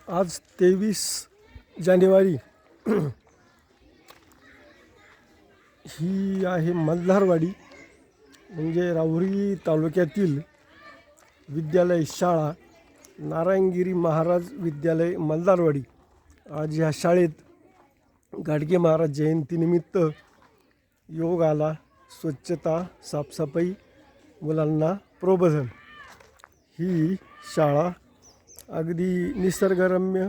आज 23 जानेवारी ही आहे मल्हारवाडी म्हणजे राहुरी तालुक्यातील विद्यालय शाळा नारायणगिरी महाराज विद्यालय मल्हारवाडी। आज ह्या शाळेत गाडगे महाराज जयंतीनिमित्त योग आला, स्वच्छता, साफसफाई, मुलांना प्रबोधन। ही शाळा अगदी निसर्गरम्य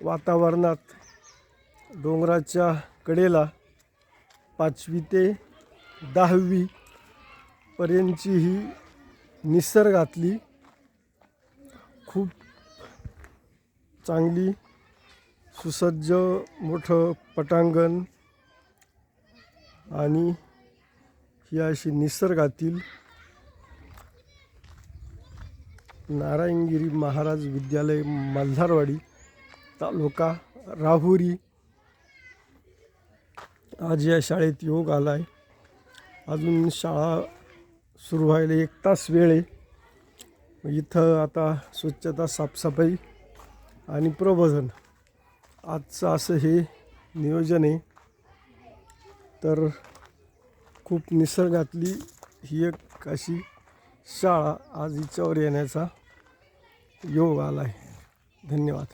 वातावरणात डोंगराच्या कडेला 5वी ते 10वी पर्यंतची ही निसर्गातली खूप चांगली सुसज्ज मोठं पटांगण आणि ही अशी निसर्गातील नारायणगिरी महाराज विद्यालय मल्हारवाडी तालुका राहुरी। आज या शाळेत योग आला आहे। अजून शाळा सुरू व्हायला 1 तास वेळ आहे। इथं आता स्वच्छता, साफसफाई आणि प्रबोधन आजचं असं हे नियोजन आहे। तर खूप निसर्गातली ही एक अशी शाळा आज हिच्यावर येण्याचा योग आला आहे। धन्यवाद।